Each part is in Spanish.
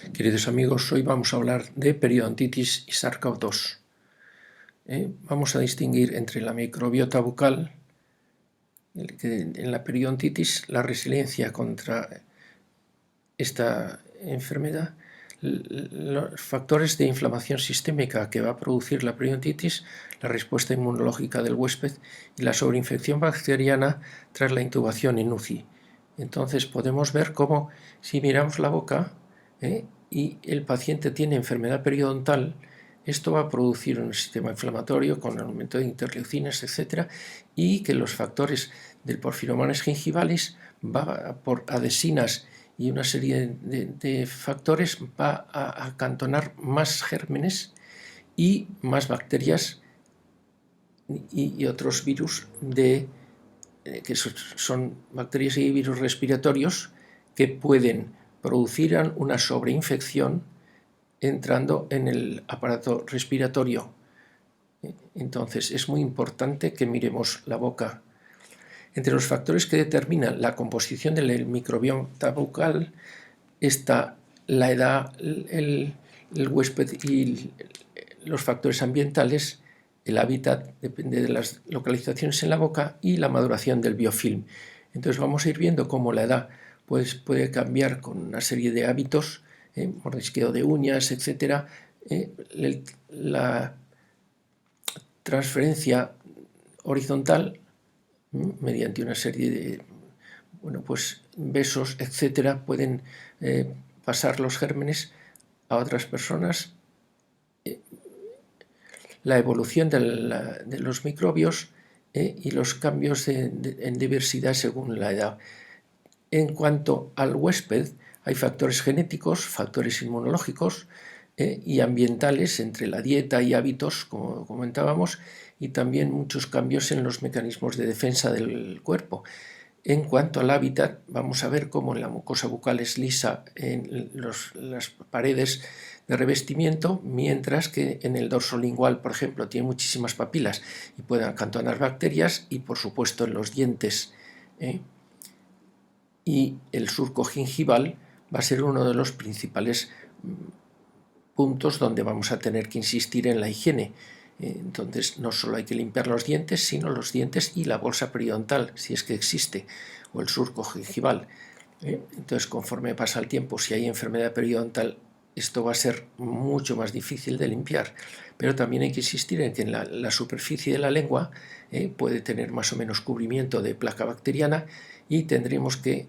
Queridos amigos, hoy vamos a hablar de periodontitis y SARS-CoV-2. Vamos a distinguir entre la microbiota bucal, en la periodontitis, la resiliencia contra esta enfermedad, los factores de inflamación sistémica que va a producir la periodontitis, la respuesta inmunológica del huésped y la sobreinfección bacteriana tras la intubación en UCI. Entonces podemos ver cómo, si miramos la boca y el paciente tiene enfermedad periodontal, esto va a producir un sistema inflamatorio con aumento de interleucinas, etc., y que los factores del Porphyromonas gingivalis va por adhesinas y una serie de factores va a acantonar más gérmenes y más bacterias y otros virus que son bacterias y virus respiratorios que pueden producir una sobreinfección entrando en el aparato respiratorio. Entonces es muy importante que miremos la boca. Entre los factores que determinan la composición del microbiota bucal está la edad, el huésped y los factores ambientales, el hábitat, depende de las localizaciones en la boca, y la maduración del biofilm. Entonces vamos a ir viendo cómo la edad puede cambiar con una serie de hábitos, mordisqueo de uñas, etc. La transferencia horizontal mediante una serie de besos, etcétera, pueden pasar los gérmenes a otras personas. La evolución de los microbios y los cambios en diversidad según la edad. En cuanto al huésped, hay factores genéticos, factores inmunológicos y ambientales entre la dieta y hábitos, como comentábamos, y también muchos cambios en los mecanismos de defensa del cuerpo. En cuanto al hábitat, vamos a ver cómo la mucosa bucal es lisa en las paredes de revestimiento, mientras que en el dorso lingual, por ejemplo, tiene muchísimas papilas y pueden acantonar bacterias, y por supuesto en los dientes. Y el surco gingival va a ser uno de los principales puntos donde vamos a tener que insistir en la higiene. Entonces no solo hay que limpiar los dientes, sino los dientes y la bolsa periodontal, si es que existe, o el surco gingival. Entonces, conforme pasa el tiempo, si hay enfermedad periodontal, esto va a ser mucho más difícil de limpiar. Pero también hay que insistir en que en la superficie de la lengua puede tener más o menos cubrimiento de placa bacteriana, y tendremos que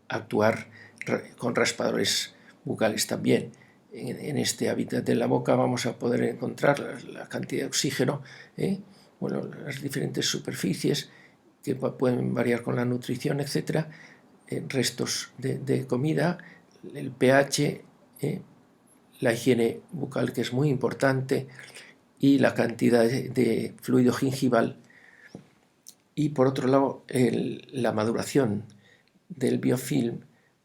actuar con raspadores bucales también. En este hábitat de la boca vamos a poder encontrar la cantidad de oxígeno, las diferentes superficies que pueden variar con la nutrición, etc., restos de comida, el pH, la higiene bucal, que es muy importante, y la cantidad de fluido gingival. Y por otro lado, la maduración del biofilm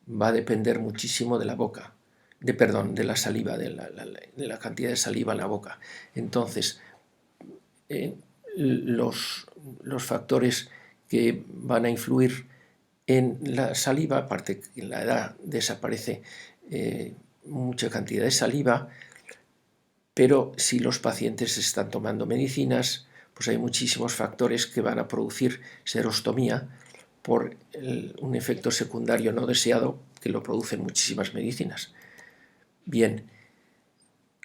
va a depender muchísimo de la boca. De la saliva, de la cantidad de saliva en la boca. Entonces, los factores que van a influir en la saliva, aparte que en la edad desaparece mucha cantidad de saliva, pero si los pacientes están tomando medicinas, pues hay muchísimos factores que van a producir serostomía por un efecto secundario no deseado que lo producen muchísimas medicinas. Bien,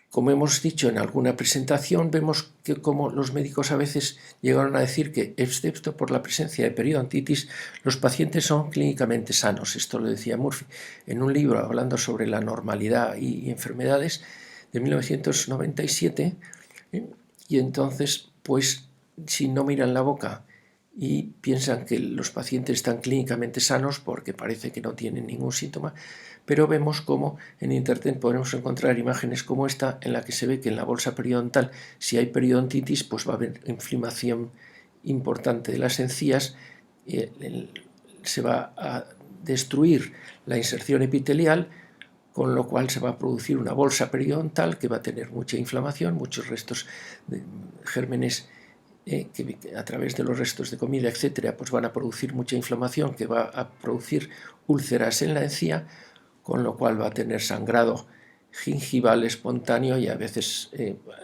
como hemos dicho en alguna presentación, vemos que como los médicos a veces llegaron a decir que, excepto por la presencia de periodontitis, los pacientes son clínicamente sanos. Esto lo decía Murphy en un libro hablando sobre la normalidad y enfermedades de 1997. Y entonces, pues, si no miran la boca y piensan que los pacientes están clínicamente sanos porque parece que no tienen ningún síntoma, pero vemos cómo en internet podemos encontrar imágenes como esta, en la que se ve que en la bolsa periodontal, si hay periodontitis, pues va a haber inflamación importante de las encías, se va a destruir la inserción epitelial, con lo cual se va a producir una bolsa periodontal que va a tener mucha inflamación, muchos restos de gérmenes que a través de los restos de comida, etcétera, pues van a producir mucha inflamación que va a producir úlceras en la encía, con lo cual va a tener sangrado gingival espontáneo y a veces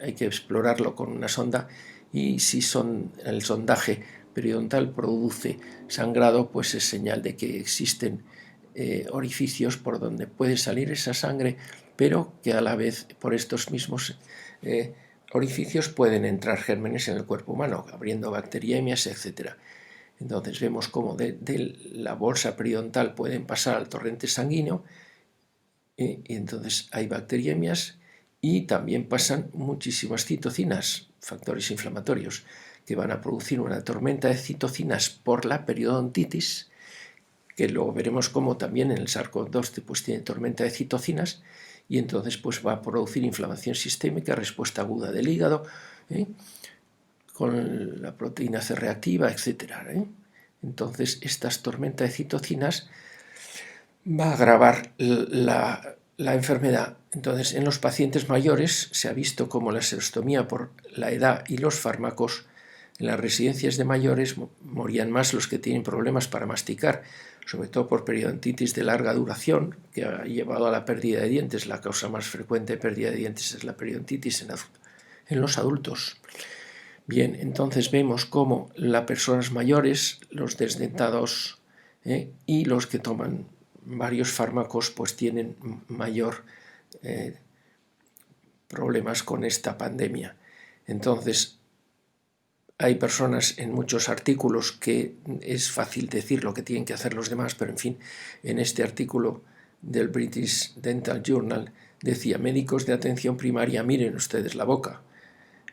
hay que explorarlo con una sonda, y si el sondaje periodontal produce sangrado, pues es señal de que existen orificios por donde puede salir esa sangre, pero que a la vez por estos mismos orificios pueden entrar gérmenes en el cuerpo humano, abriendo bacteriemias, etc. Entonces vemos cómo de la bolsa periodontal pueden pasar al torrente sanguíneo, y entonces hay bacteriemias, y también pasan muchísimas citocinas, factores inflamatorios, que van a producir una tormenta de citocinas por la periodontitis, que luego veremos cómo también en el SARS-CoV-2 pues tiene tormenta de citocinas, y entonces pues va a producir inflamación sistémica, respuesta aguda del hígado, con la proteína C reactiva, etc. Entonces estas tormentas de citocinas va a agravar la enfermedad. Entonces, en los pacientes mayores se ha visto como la serostomía, por la edad y los fármacos, en las residencias de mayores morían más los que tienen problemas para masticar, sobre todo por periodontitis de larga duración, que ha llevado a la pérdida de dientes. La causa más frecuente de pérdida de dientes es la periodontitis en los adultos. Bien, entonces vemos cómo las personas mayores, los desdentados y los que toman varios fármacos, pues tienen mayor problemas con esta pandemia. Entonces, hay personas en muchos artículos que es fácil decir lo que tienen que hacer los demás, pero en fin, en este artículo del British Dental Journal decía: médicos de atención primaria, miren ustedes la boca.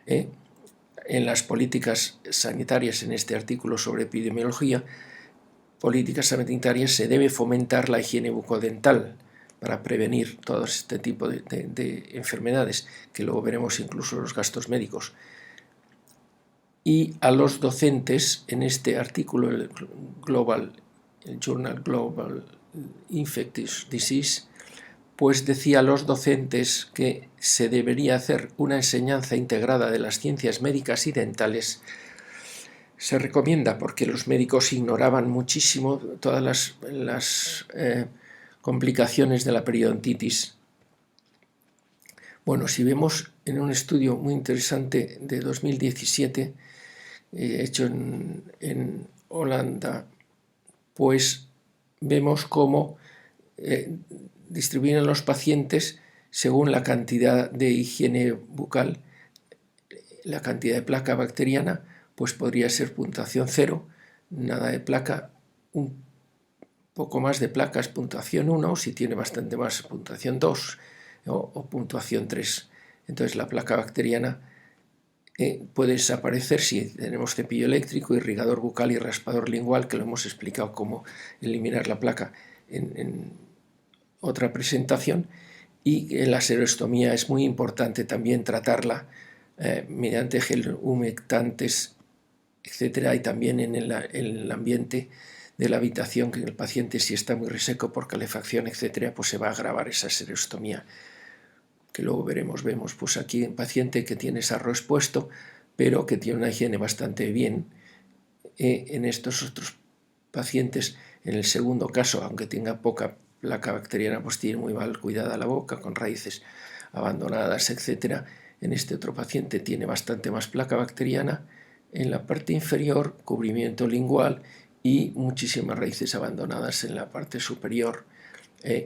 En las políticas sanitarias, en este artículo sobre epidemiología, políticas sanitarias, se debe fomentar la higiene bucodental para prevenir todo este tipo de enfermedades, que luego veremos incluso los gastos médicos. Y a los docentes, en este artículo, el Journal Global Infectious Disease, pues decía a los docentes que se debería hacer una enseñanza integrada de las ciencias médicas y dentales. Se recomienda porque los médicos ignoraban muchísimo todas las complicaciones de la periodontitis. Bueno, si vemos en un estudio muy interesante de 2017, hecho en Holanda, pues vemos cómo distribuyen a los pacientes según la cantidad de higiene bucal. La cantidad de placa bacteriana pues podría ser puntuación 0, nada de placa, un poco más de placa es puntuación 1, si tiene bastante más, puntuación 2 o puntuación 3. Entonces la placa bacteriana puede desaparecer si tenemos cepillo eléctrico, irrigador bucal y raspador lingual, que lo hemos explicado cómo eliminar la placa en otra presentación. Y la serostomía es muy importante también tratarla mediante gel humectantes, etcétera, y también en el ambiente de la habitación, que el paciente, si está muy reseco por calefacción, etcétera, pues se va a agravar esa serostomía, que luego vemos pues aquí un paciente que tiene sarro expuesto, pero que tiene una higiene bastante bien. En estos otros pacientes, en el segundo caso, aunque tenga poca placa bacteriana, pues tiene muy mal cuidada la boca, con raíces abandonadas, etc. En este otro paciente tiene bastante más placa bacteriana en la parte inferior, cubrimiento lingual y muchísimas raíces abandonadas en la parte superior.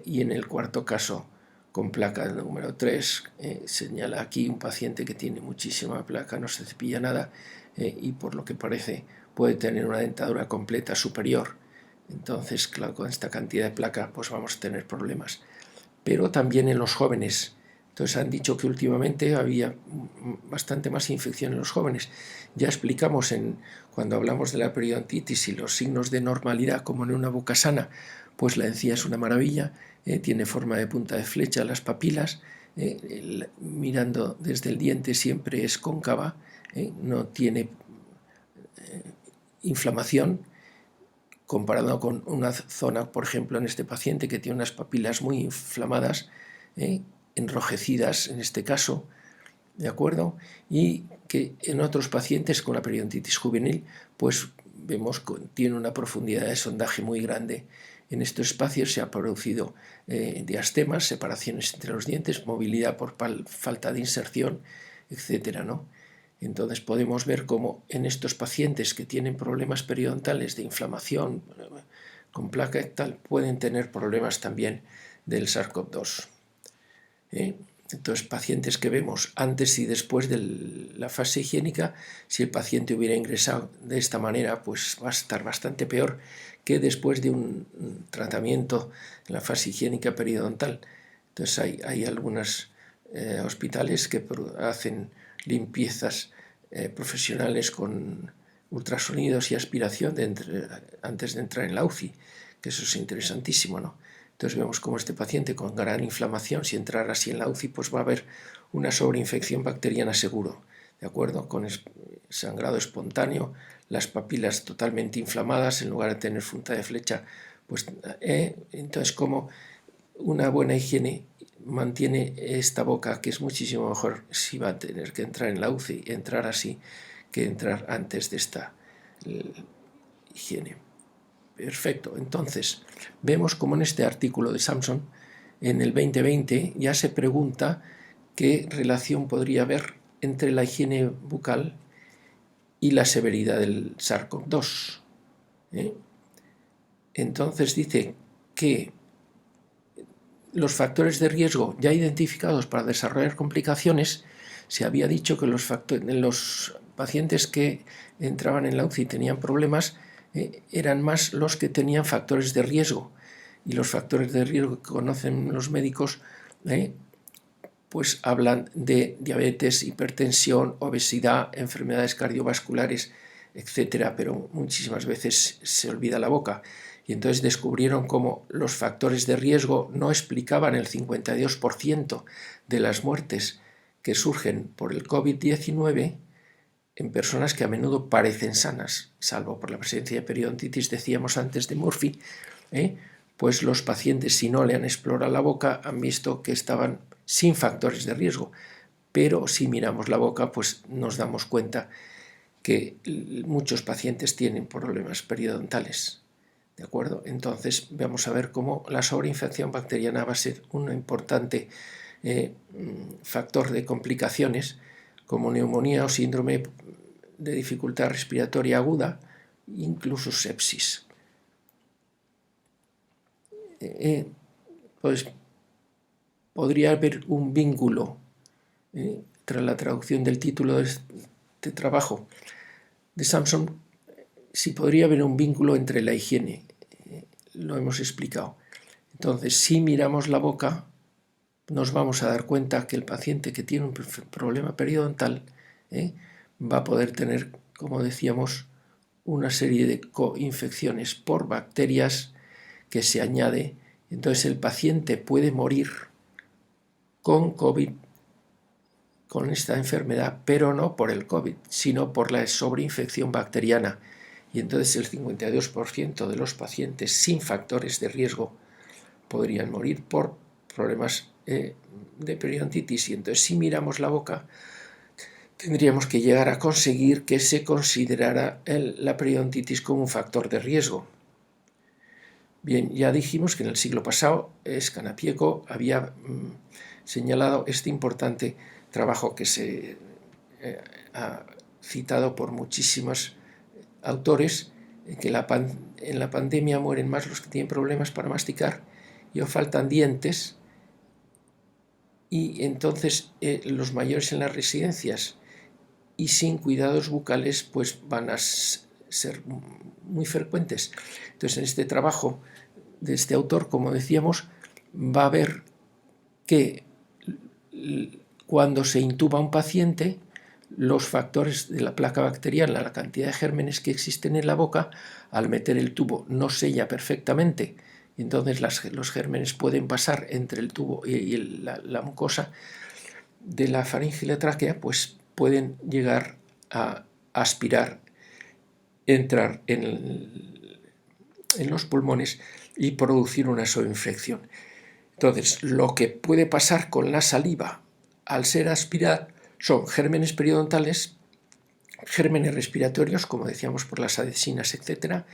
Y en el cuarto caso, con placa número 3, señala aquí un paciente que tiene muchísima placa, no se cepilla nada, y por lo que parece puede tener una dentadura completa superior. Entonces, claro, con esta cantidad de placa pues vamos a tener problemas. Pero también en los jóvenes. Entonces han dicho que últimamente había bastante más infección en los jóvenes. Ya explicamos cuando hablamos de la periodontitis y los signos de normalidad, como en una boca sana, pues la encía es una maravilla, tiene forma de punta de flecha, las papilas, mirando desde el diente siempre es cóncava, no tiene inflamación, comparado con una zona, por ejemplo, en este paciente que tiene unas papilas muy inflamadas, enrojecidas en este caso, ¿de acuerdo? Y que en otros pacientes con la periodontitis juvenil, pues vemos que tiene una profundidad de sondaje muy grande En estos espacios se ha producido diastemas, separaciones entre los dientes, movilidad por falta de inserción, etcétera, ¿no? Entonces podemos ver cómo en estos pacientes que tienen problemas periodontales de inflamación con placa y tal, pueden tener problemas también del SARS-CoV-2. Entonces, pacientes que vemos antes y después de la fase higiénica, si el paciente hubiera ingresado de esta manera, pues va a estar bastante peor que después de un tratamiento en la fase higiénica periodontal. Entonces, hay algunos hospitales que hacen limpiezas profesionales con ultrasonidos y aspiración antes de entrar en la UCI, que eso es interesantísimo, ¿no? Entonces vemos como este paciente con gran inflamación, si entrara así en la UCI, pues va a haber una sobreinfección bacteriana seguro, ¿de acuerdo? Con sangrado espontáneo, las papilas totalmente inflamadas, en lugar de tener punta de flecha, pues entonces como una buena higiene mantiene esta boca, que es muchísimo mejor si va a tener que entrar en la UCI, entrar así, que entrar antes de esta higiene. Perfecto, entonces vemos como en este artículo de Samson, en el 2020, ya se pregunta qué relación podría haber entre la higiene bucal y la severidad del SARS-CoV-2. Entonces dice que los factores de riesgo ya identificados para desarrollar complicaciones, se había dicho que los pacientes que entraban en la UCI y tenían problemas eran más los que tenían factores de riesgo. Y los factores de riesgo que conocen los médicos pues hablan de diabetes, hipertensión, obesidad, enfermedades cardiovasculares, etcétera, pero muchísimas veces se olvida la boca. Y entonces descubrieron cómo los factores de riesgo no explicaban el 52% de las muertes que surgen por el COVID-19 en personas que a menudo parecen sanas, salvo por la presencia de periodontitis, decíamos antes, de Murphy, pues los pacientes, si no le han explorado la boca, han visto que estaban sin factores de riesgo. Pero si miramos la boca, pues nos damos cuenta que muchos pacientes tienen problemas periodontales. ¿De acuerdo? Entonces vamos a ver cómo la sobreinfección bacteriana va a ser un importante factor de complicaciones como neumonía o síndrome de dificultad respiratoria aguda, incluso sepsis. Pues podría haber un vínculo, tras la traducción del título de este trabajo de Samson, si podría haber un vínculo entre la higiene, lo hemos explicado. Entonces, si miramos la boca, nos vamos a dar cuenta que el paciente que tiene un problema periodontal va a poder tener, como decíamos, una serie de coinfecciones por bacterias que se añade. Entonces el paciente puede morir con COVID, con esta enfermedad, pero no por el COVID, sino por la sobreinfección bacteriana. Y entonces el 52% de los pacientes sin factores de riesgo podrían morir por problemas de periodontitis. Y entonces si miramos la boca, tendríamos que llegar a conseguir que se considerara la periodontitis como un factor de riesgo. Bien, ya dijimos que en el siglo pasado Scannapieco había señalado este importante trabajo que se ha citado por muchísimos autores, que en la pandemia mueren más los que tienen problemas para masticar y o faltan dientes, y entonces los mayores en las residencias y sin cuidados bucales pues van a ser muy frecuentes. Entonces en este trabajo de este autor, como decíamos, va a ver que cuando se intuba un paciente, los factores de la placa bacteriana, la cantidad de gérmenes que existen en la boca, al meter el tubo no sella perfectamente, y entonces los gérmenes pueden pasar entre el tubo y la mucosa de la faringe y la tráquea, pues pueden llegar a aspirar, entrar en los pulmones y producir una sobreinfección. Entonces, lo que puede pasar con la saliva al ser aspirada son gérmenes periodontales, gérmenes respiratorios, como decíamos por las adhesinas, etc.,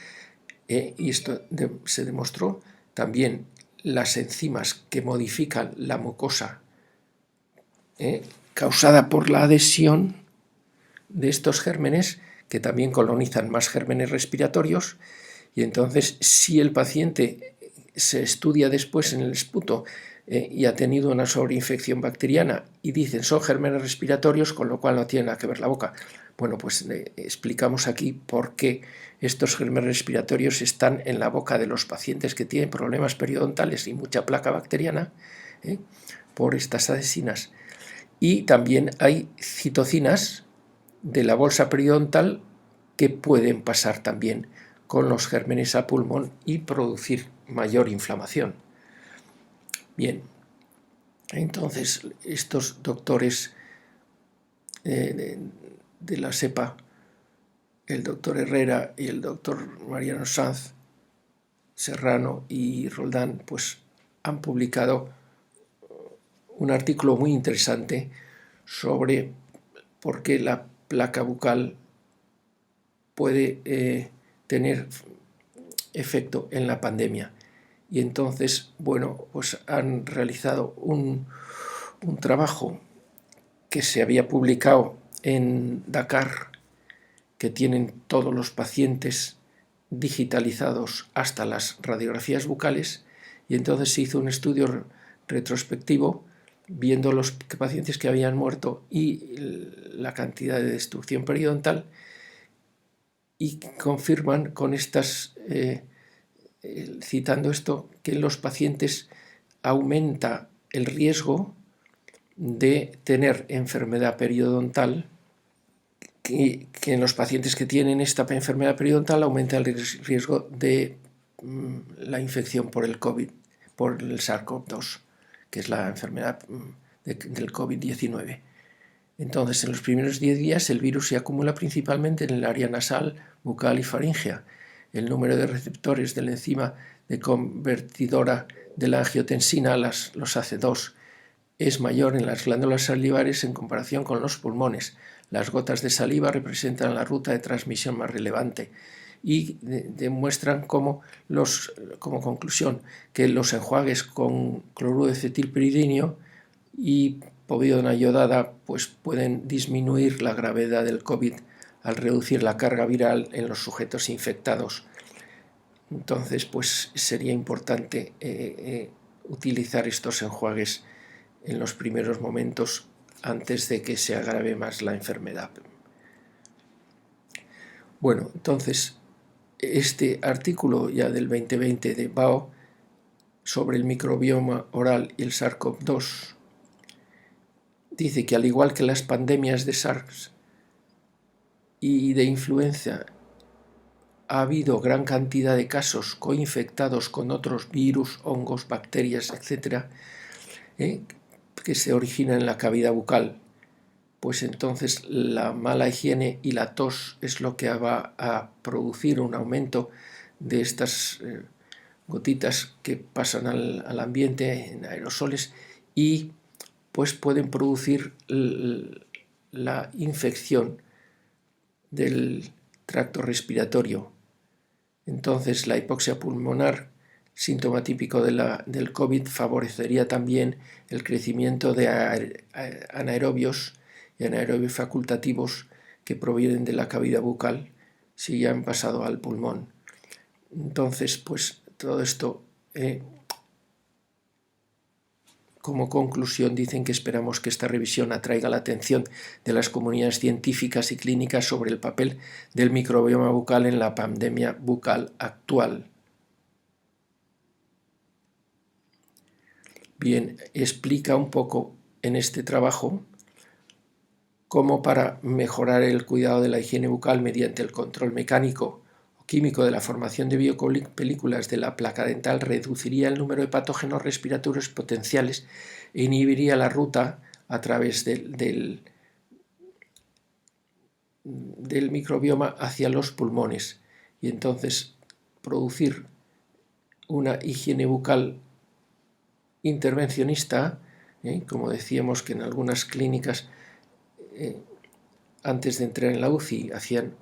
y esto se demostró también las enzimas que modifican la mucosa causada por la adhesión de estos gérmenes, que también colonizan más gérmenes respiratorios, y entonces si el paciente se estudia después en el esputo y ha tenido una sobreinfección bacteriana y dicen son gérmenes respiratorios, con lo cual no tiene nada que ver la boca. Bueno, pues explicamos aquí por qué estos gérmenes respiratorios están en la boca de los pacientes que tienen problemas periodontales y mucha placa bacteriana por estas adhesinas. Y también hay citocinas de la bolsa periodontal que pueden pasar también con los gérmenes a pulmón y producir mayor inflamación. Bien, entonces estos doctores de la SEPA, el doctor Herrera y el doctor Mariano Sanz, Serrano y Roldán, pues han publicado un artículo muy interesante sobre por qué la placa bucal puede tener efecto en la pandemia. Y entonces, bueno, pues han realizado un trabajo que se había publicado en Dakar, que tienen todos los pacientes digitalizados hasta las radiografías bucales, y entonces se hizo un estudio retrospectivo viendo los pacientes que habían muerto y la cantidad de destrucción periodontal, y confirman con estas, citando esto, que en los pacientes aumenta el riesgo de tener enfermedad periodontal, que en los pacientes que tienen esta enfermedad periodontal aumenta el riesgo de la infección por el COVID, por el SARS-CoV-2, que es la enfermedad del COVID-19. Entonces, en los primeros 10 días el virus se acumula principalmente en el área nasal, bucal y faríngea. El número de receptores de la enzima de convertidora de la angiotensina, los AC2, es mayor en las glándulas salivares en comparación con los pulmones. Las gotas de saliva representan la ruta de transmisión más relevante y demuestran como conclusión que los enjuagues con cloruro de cetilpiridinio y povidona iodada pues pueden disminuir la gravedad del COVID al reducir la carga viral en los sujetos infectados. Entonces, pues sería importante utilizar estos enjuagues en los primeros momentos antes de que se agrave más la enfermedad. Bueno, entonces, este artículo ya del 2020 de BAO sobre el microbioma oral y el SARS-CoV-2 dice que al igual que las pandemias de SARS y de influenza, ha habido gran cantidad de casos coinfectados con otros virus, hongos, bacterias, etc., que se originan en la cavidad bucal. Pues entonces la mala higiene y la tos es lo que va a producir un aumento de estas gotitas que pasan al ambiente en aerosoles y pues pueden producir la infección del tracto respiratorio. Entonces la hipoxia pulmonar, síntoma típico del COVID, favorecería también el crecimiento de anaerobios y anaerobios facultativos que provienen de la cavidad bucal si ya han pasado al pulmón. Entonces, pues todo esto, como conclusión, dicen que esperamos que esta revisión atraiga la atención de las comunidades científicas y clínicas sobre el papel del microbioma bucal en la pandemia bucal actual. Bien, explica un poco en este trabajo cómo para mejorar el cuidado de la higiene bucal mediante el control mecánico o químico de la formación de biopelículas de la placa dental reduciría el número de patógenos respiratorios potenciales e inhibiría la ruta a través del microbioma hacia los pulmones, y entonces producir una higiene bucal intervencionista, como decíamos que en algunas clínicas antes de entrar en la UCI hacían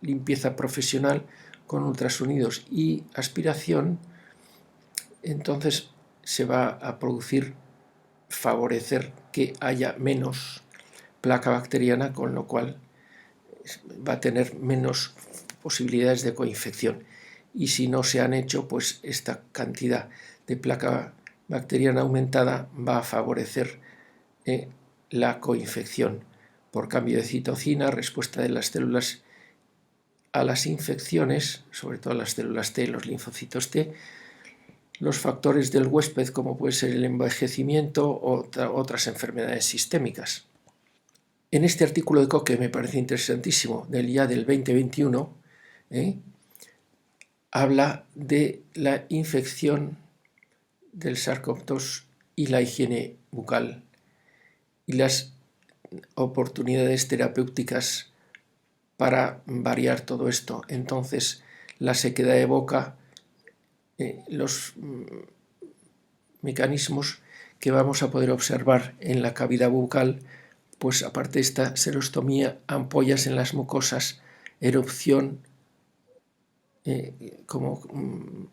limpieza profesional, con ultrasonidos y aspiración, entonces se va a favorecer que haya menos placa bacteriana, con lo cual va a tener menos posibilidades de coinfección. Y si no se han hecho, pues esta cantidad de placa bacteriana aumentada va a favorecer la coinfección por cambio de citocina, respuesta de las células a las infecciones, sobre todo las células T, los linfocitos T, los factores del huésped, como puede ser el envejecimiento o otras enfermedades sistémicas. En este artículo de Koch, que me parece interesantísimo, del 2021, habla de la infección del SARS-CoV-2 y la higiene bucal y las oportunidades terapéuticas para variar todo esto. Entonces, la sequedad de boca, los mecanismos que vamos a poder observar en la cavidad bucal, pues aparte de esta serostomía, ampollas en las mucosas, erupción, como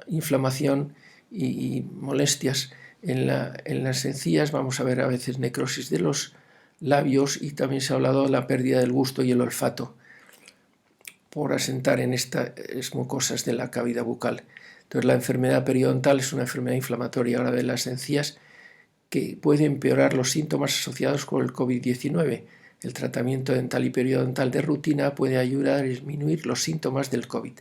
inflamación y molestias en las encías. Vamos a ver a veces necrosis de los labios, y también se ha hablado de la pérdida del gusto y el olfato por asentar en estas mucosas de la cavidad bucal. Entonces, la enfermedad periodontal es una enfermedad inflamatoria ahora de las encías que puede empeorar los síntomas asociados con el COVID-19. El tratamiento dental y periodontal de rutina puede ayudar a disminuir los síntomas del COVID.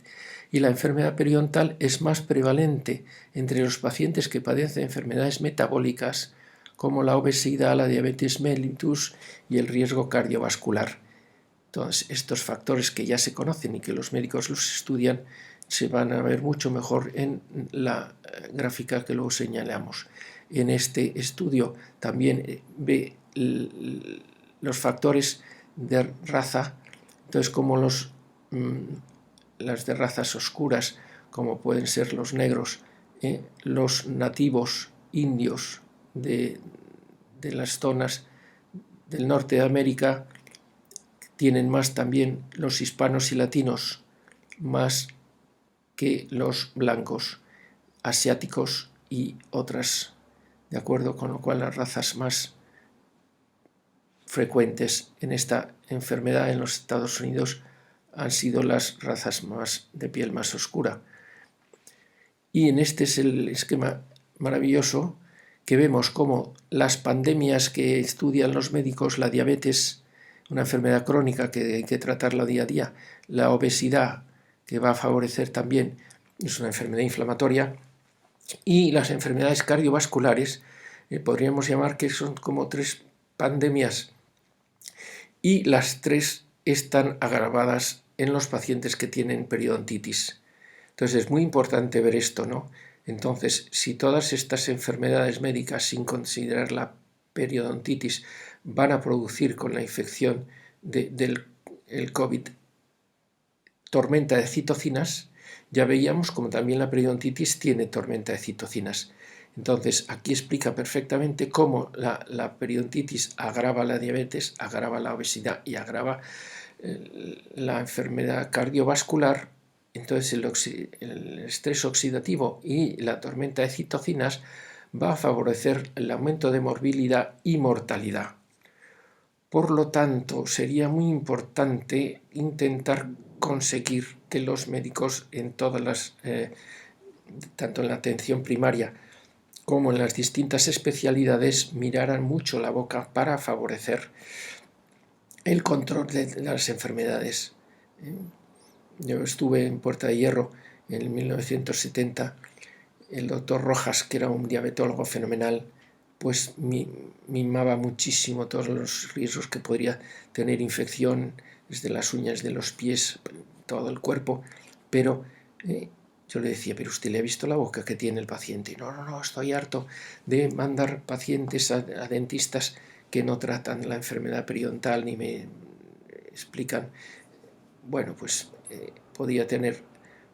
Y la enfermedad periodontal es más prevalente entre los pacientes que padecen enfermedades metabólicas como la obesidad, la diabetes mellitus y el riesgo cardiovascular. Entonces, estos factores que ya se conocen y que los médicos los estudian se van a ver mucho mejor en la gráfica que luego señalamos. En este estudio también ve los factores de raza, entonces como las de razas oscuras, como pueden ser los negros, los nativos indios de las zonas del norte de América, tienen más también los hispanos y latinos, más que los blancos, asiáticos y otras, de acuerdo, con lo cual las razas más frecuentes en esta enfermedad en los Estados Unidos han sido las razas de piel más oscura. Y en este es el esquema maravilloso que vemos como las pandemias que estudian los médicos, la diabetes, una enfermedad crónica que hay que tratarla día a día, la obesidad, que va a favorecer también, es una enfermedad inflamatoria, y las enfermedades cardiovasculares, podríamos llamar que son como 3 pandemias, y las 3 están agravadas en los pacientes que tienen periodontitis. Entonces es muy importante ver esto, ¿no? Entonces, si todas estas enfermedades médicas, sin considerar la periodontitis, van a producir con la infección del COVID tormenta de citocinas, ya veíamos como también la periodontitis tiene tormenta de citocinas. Entonces, aquí explica perfectamente cómo la periodontitis agrava la diabetes, agrava la obesidad y agrava la enfermedad cardiovascular. Entonces, el estrés oxidativo y la tormenta de citocinas va a favorecer el aumento de morbilidad y mortalidad. Por lo tanto, sería muy importante intentar conseguir que los médicos en todas tanto en la atención primaria como en las distintas especialidades, miraran mucho la boca para favorecer el control de las enfermedades. Yo estuve en Puerta de Hierro en 1970, el doctor Rojas, que era un diabetólogo fenomenal, pues mimaba muchísimo todos los riesgos que podría tener infección desde las uñas de los pies, todo el cuerpo, pero yo le decía, pero usted le ha visto la boca que tiene el paciente. Y no, estoy harto de mandar pacientes a dentistas que no tratan la enfermedad periodontal ni me explican. Bueno, pues podía tener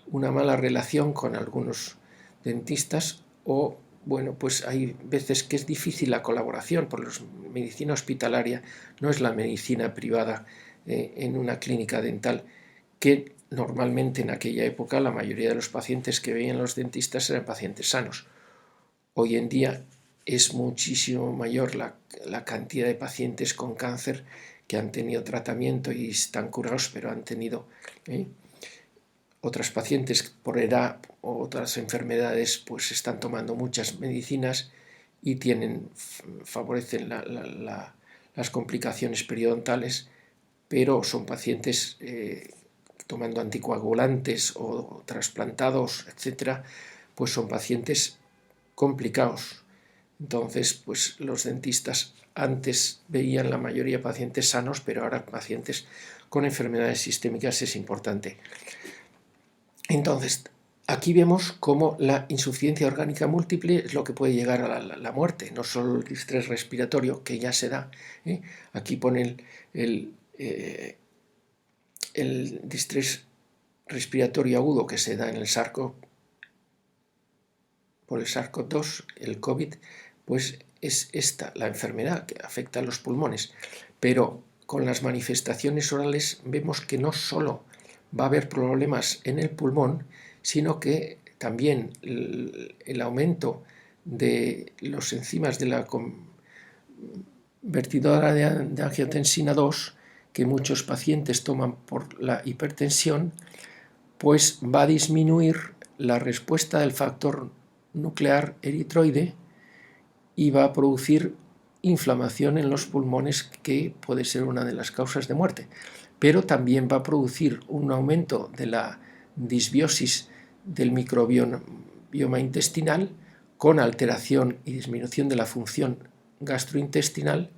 una mala relación con algunos dentistas o, bueno, pues hay veces que es difícil la colaboración, porque la medicina hospitalaria no es la medicina privada en una clínica dental, que normalmente en aquella época la mayoría de los pacientes que veían los dentistas eran pacientes sanos. Hoy en día es muchísimo mayor la cantidad de pacientes con cáncer que han tenido tratamiento y están curados, pero han tenido otras pacientes por edad o otras enfermedades, pues están tomando muchas medicinas y favorecen las complicaciones periodontales, pero son pacientes tomando anticoagulantes o trasplantados, etcétera, pues son pacientes complicados. Entonces, pues los dentistas antes veían la mayoría de pacientes sanos, pero ahora pacientes con enfermedades sistémicas es importante. Entonces, aquí vemos cómo la insuficiencia orgánica múltiple es lo que puede llegar a la muerte, no solo el distrés respiratorio, que ya se da. Aquí pone el distrés respiratorio agudo que se da en el por el SARS-CoV-2, el COVID, pues es esta la enfermedad que afecta a los pulmones. Pero con las manifestaciones orales vemos que no solo va a haber problemas en el pulmón, sino que también el aumento de los enzimas de la convertidora de angiotensina 2, que muchos pacientes toman por la hipertensión, pues va a disminuir la respuesta del factor nuclear eritroide y va a producir inflamación en los pulmones, que puede ser una de las causas de muerte. Pero también va a producir un aumento de la disbiosis del microbioma intestinal, con alteración y disminución de la función gastrointestinal,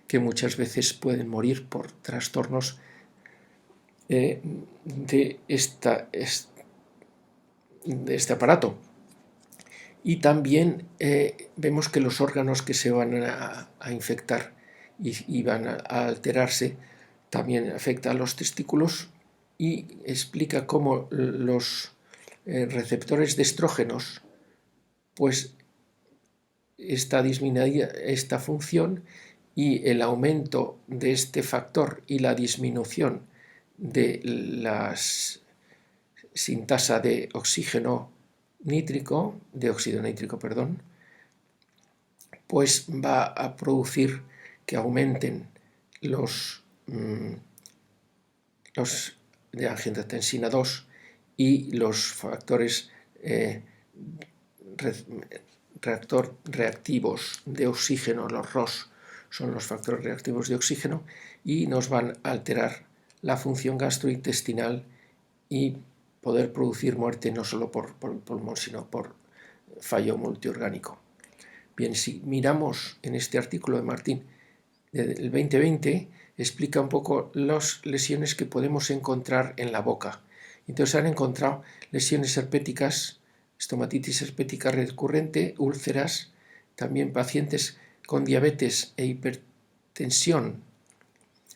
que muchas veces pueden morir por trastornos de este aparato. Y también vemos que los órganos que se van a infectar y van a alterarse también afectan a los testículos, y explica cómo los receptores de estrógenos, pues está disminuida esta función, y el aumento de este factor y la disminución de la sintasa de óxido nítrico, pues va a producir que aumenten los de angiotensina 2 y los factores reactivos de oxígeno, los ROS son los factores reactivos de oxígeno, y nos van a alterar la función gastrointestinal y poder producir muerte no solo por el pulmón, sino por fallo multiorgánico. Bien, si miramos en este artículo de Martín del 2020, explica un poco las lesiones que podemos encontrar en la boca. Entonces han encontrado lesiones herpéticas, estomatitis herpética recurrente, úlceras, también pacientes con diabetes e hipertensión.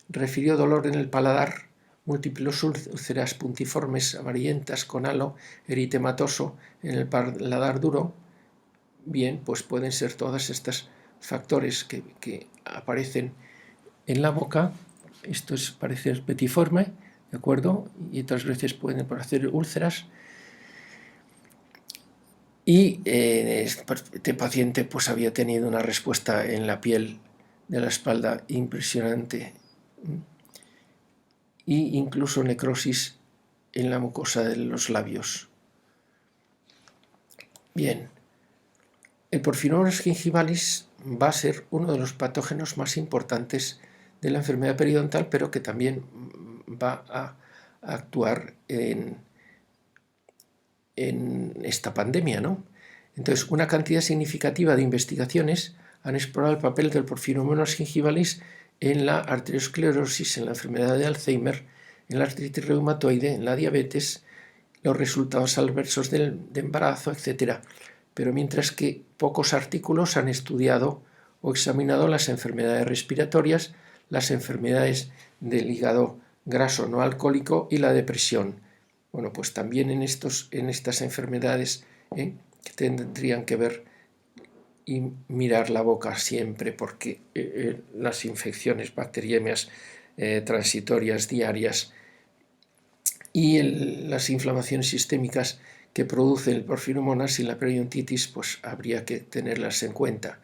Refirió dolor en el paladar, múltiples úlceras puntiformes amarillentas con halo eritematoso en el paladar duro. Bien, pues pueden ser todos estos factores que aparecen en la boca. Esto parece petiforme, ¿de acuerdo? Y otras veces pueden aparecer úlceras. Y este paciente pues había tenido una respuesta en la piel de la espalda impresionante, y incluso necrosis en la mucosa de los labios. Bien, el porfirinomonas gingivalis va a ser uno de los patógenos más importantes de la enfermedad periodontal, pero que también va a actuar en esta pandemia, ¿no? Entonces, una cantidad significativa de investigaciones han explorado el papel del porfirinomonas gingivalis en la arteriosclerosis, en la enfermedad de Alzheimer, en la artritis reumatoide, en la diabetes, los resultados adversos de embarazo, etc. Pero mientras que pocos artículos han estudiado o examinado las enfermedades respiratorias, las enfermedades del hígado graso no alcohólico y la depresión. Bueno, pues también en estas enfermedades que tendrían que ver y mirar la boca siempre, porque las infecciones bacteriemias transitorias diarias y las inflamaciones sistémicas que produce el porfiromonas y la periodontitis, pues habría que tenerlas en cuenta.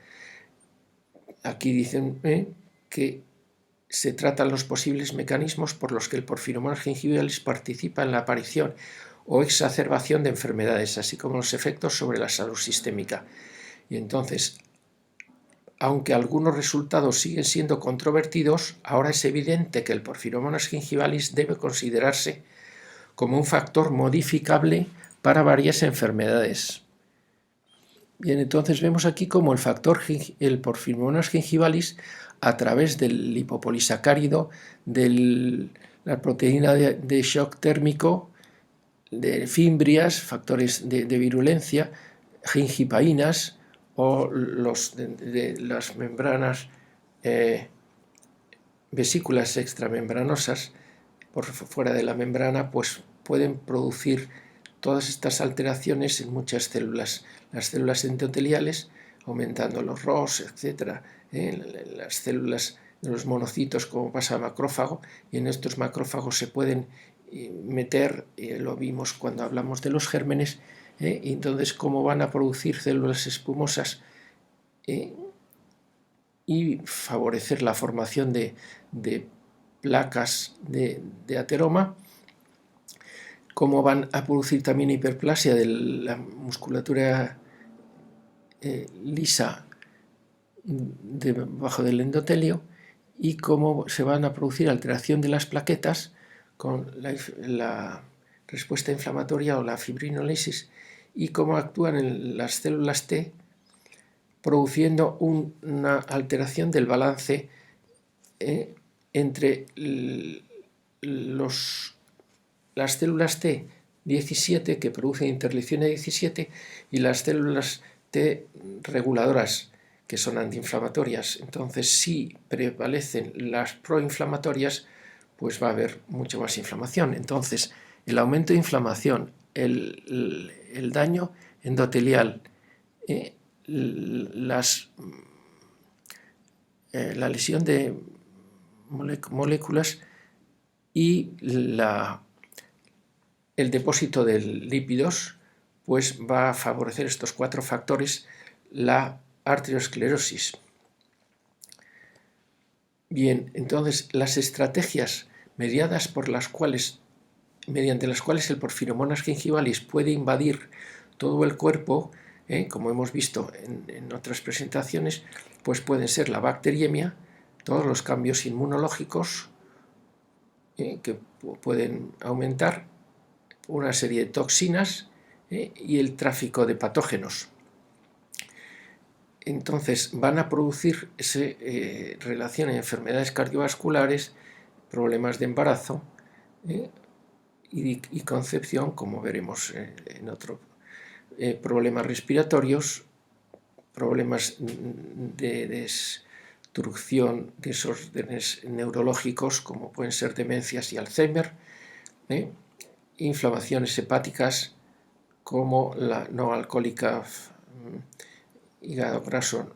Aquí dicen que se tratan los posibles mecanismos por los que el porfiromonas gingivalis participa en la aparición o exacerbación de enfermedades, así como los efectos sobre la salud sistémica. Y entonces, aunque algunos resultados siguen siendo controvertidos, ahora es evidente que el porfiromonas gingivalis debe considerarse como un factor modificable para varias enfermedades. Bien, entonces vemos aquí como el porfiromonas gingivalis, a través del lipopolisacárido, de la proteína de shock térmico, de fimbrias, factores de virulencia, gingipaínas o de las membranas vesículas extramembranosas por fuera de la membrana, pues pueden producir todas estas alteraciones en muchas células, las células endoteliales, aumentando los ROS, etc., las células de los monocitos, como pasa al macrófago, y en estos macrófagos se pueden meter, lo vimos cuando hablamos de los gérmenes, y entonces cómo van a producir células espumosas y favorecer la formación de placas de ateroma, cómo van a producir también hiperplasia de la musculatura lisa debajo del endotelio, y cómo se van a producir alteración de las plaquetas con la respuesta inflamatoria o la fibrinolisis, y cómo actúan en las células T, produciendo una alteración del balance entre las células T17 que producen interleucina 17 y las células T reguladoras, que son antiinflamatorias. Entonces, si prevalecen las proinflamatorias, pues va a haber mucha más inflamación. Entonces, el aumento de inflamación, el daño endotelial, la lesión de moléculas y el depósito de lípidos, pues va a favorecer estos 4 factores la arteriosclerosis. Bien, entonces las estrategias mediante las cuales el porfiromonas gingivalis puede invadir todo el cuerpo, como hemos visto en otras presentaciones, pues pueden ser la bacteriemia, todos los cambios inmunológicos que pueden aumentar, una serie de toxinas y el tráfico de patógenos. Entonces van a producir relación en enfermedades cardiovasculares, problemas de embarazo y concepción, como veremos en otro, problemas respiratorios, problemas de destrucción, desórdenes neurológicos, como pueden ser demencias y Alzheimer, inflamaciones hepáticas como la no alcohólica, hígado graso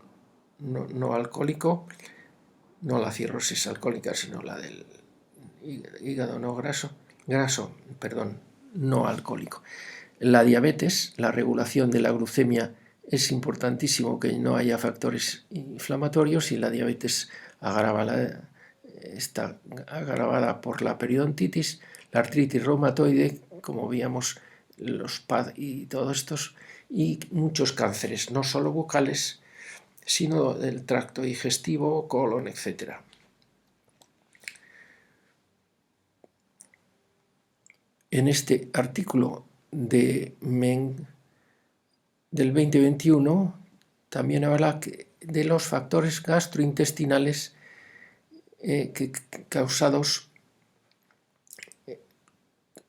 no alcohólico, no la cirrosis alcohólica, sino la del hígado no alcohólico. La diabetes, la regulación de la glucemia, es importantísimo que no haya factores inflamatorios, y la diabetes está agravada por la periodontitis, la artritis reumatoide, como veíamos, los PAD y todos estos, y muchos cánceres, no solo bucales, sino del tracto digestivo, colon, etc. En este artículo de Meng del 2021 también habla de los factores gastrointestinales causados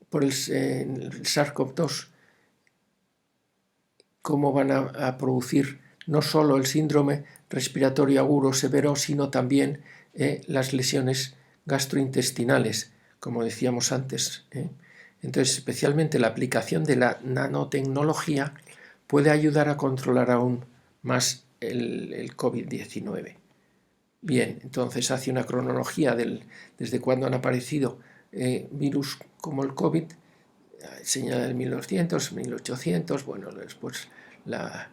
por el SARS-CoV-2, cómo van a producir no solo el síndrome respiratorio agudo severo, sino también las lesiones gastrointestinales, como decíamos antes. Entonces, especialmente la aplicación de la nanotecnología puede ayudar a controlar aún más el COVID-19. Bien, entonces hace una cronología desde cuándo han aparecido virus como el COVID, señala el 1200, 1800, bueno, después la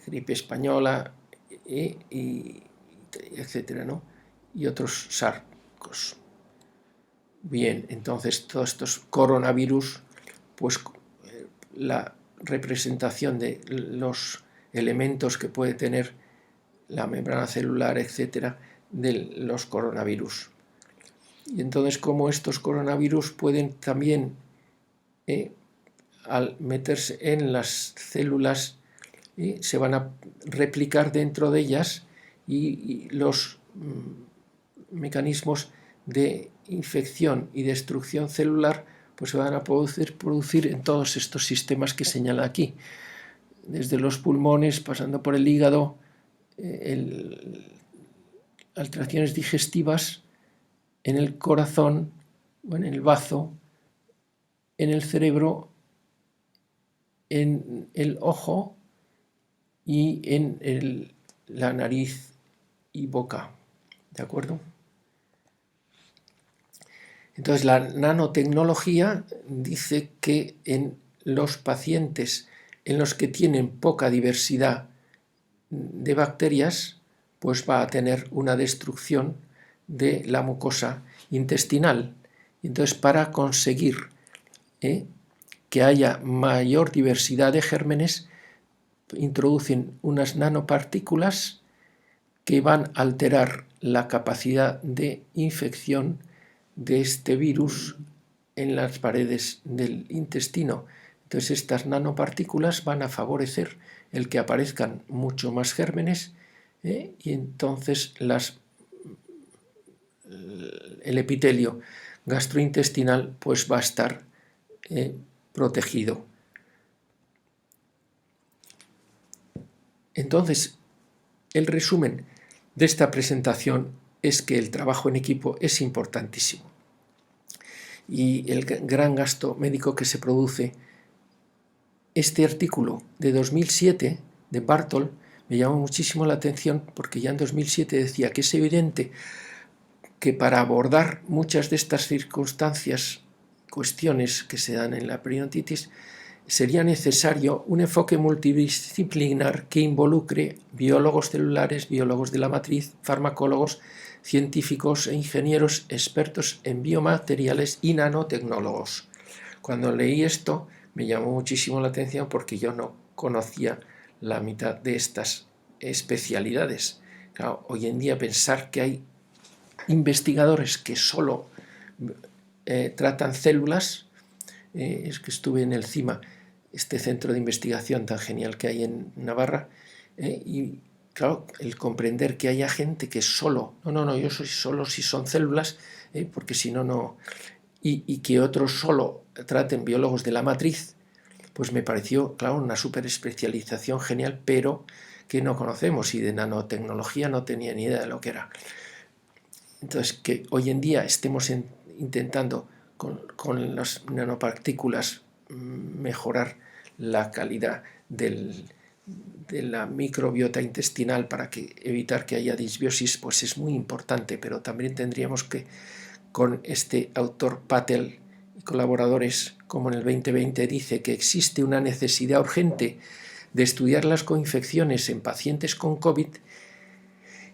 gripe española, y etcétera, ¿no? Y otros SARS. Bien, entonces todos estos coronavirus, pues la representación de los elementos que puede tener la membrana celular, etcétera, de los coronavirus. Y entonces, como estos coronavirus pueden también, al meterse en las células, se van a replicar dentro de ellas, y los mecanismos de infección y destrucción celular pues se van a producir en todos estos sistemas que señala aquí, desde los pulmones, pasando por el hígado, alteraciones digestivas, en el corazón, en el bazo, en el cerebro, en el ojo y en la nariz y boca. ¿De acuerdo? Entonces, la nanotecnología dice que en los pacientes en los que tienen poca diversidad de bacterias, pues va a tener una destrucción de la mucosa intestinal. Entonces, para conseguir que haya mayor diversidad de gérmenes, introducen unas nanopartículas que van a alterar la capacidad de infección de este virus en las paredes del intestino. Entonces, estas nanopartículas van a favorecer el que aparezcan mucho más gérmenes, y entonces el epitelio gastrointestinal pues va a estar protegido. Entonces, el resumen de esta presentación es que el trabajo en equipo es importantísimo, y el gran gasto médico que se produce. Este artículo de 2007 de Bartol me llamó muchísimo la atención, porque ya en 2007 decía que es evidente que para abordar muchas de estas circunstancias, cuestiones que se dan en la periodontitis, sería necesario un enfoque multidisciplinar que involucre biólogos celulares, biólogos de la matriz, farmacólogos, científicos e ingenieros expertos en biomateriales y nanotecnólogos. Cuando leí esto me llamó muchísimo la atención, porque yo no conocía la mitad de estas especialidades. Claro, hoy en día pensar que hay investigadores que solo tratan células, es que estuve en el CIMA, este centro de investigación tan genial que hay en Navarra, y claro, el comprender que haya gente que solo, yo soy solo si son células, porque si no, no, y que otros solo traten biólogos de la matriz, pues me pareció, claro, una super especialización genial, pero que no conocemos, y de nanotecnología no tenía ni idea de lo que era. Entonces, que hoy en día estemos intentando con las nanopartículas mejorar la calidad de la microbiota intestinal para evitar que haya disbiosis, pues es muy importante, pero también tendríamos que, con este autor Patel y colaboradores, como en el 2020 dice que existe una necesidad urgente de estudiar las coinfecciones en pacientes con COVID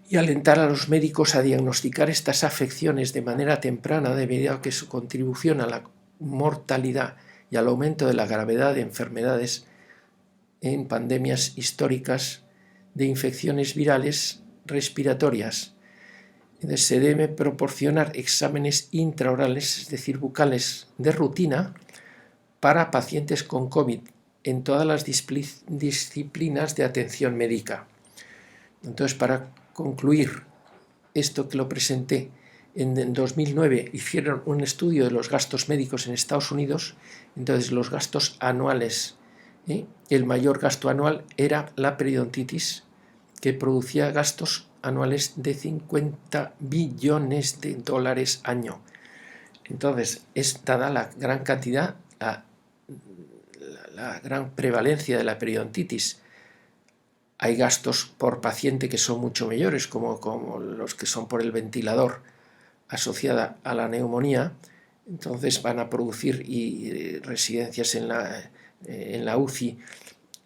y alentar a los médicos a diagnosticar estas afecciones de manera temprana, debido a que su contribución a la mortalidad y al aumento de la gravedad de enfermedades en pandemias históricas de infecciones virales respiratorias. Entonces, se debe proporcionar exámenes intraorales, es decir, bucales de rutina, para pacientes con COVID en todas las disciplinas de atención médica. Entonces, para concluir esto que lo presenté, en 2009 hicieron un estudio de los gastos médicos en Estados Unidos. Entonces, los gastos anuales, el mayor gasto anual era la periodontitis, que producía gastos anuales de 50 billones de dólares año. Entonces, dada la gran cantidad, la gran prevalencia de la periodontitis, hay gastos por paciente que son mucho mayores, como los que son por el ventilador, asociada a la neumonía, entonces van a producir residencias en la UCI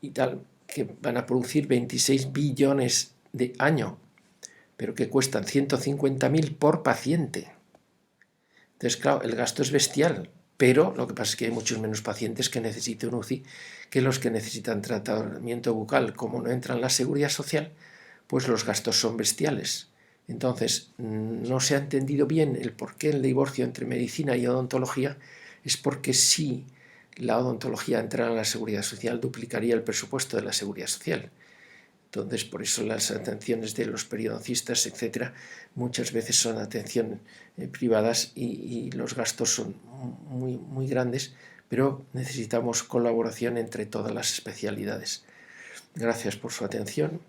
y tal, que van a producir 26 billones de año, pero que cuestan 150.000 por paciente. Entonces, claro, el gasto es bestial, pero lo que pasa es que hay muchos menos pacientes que necesiten UCI que los que necesitan tratamiento bucal. Como no entra en la seguridad social, pues los gastos son bestiales. Entonces, no se ha entendido bien el porqué el divorcio entre medicina y odontología. Es porque si la odontología entrara en la seguridad social, duplicaría el presupuesto de la seguridad social. Entonces, por eso las atenciones de los periodoncistas, etcétera, muchas veces son atención privadas y los gastos son muy, muy grandes, pero necesitamos colaboración entre todas las especialidades. Gracias por su atención.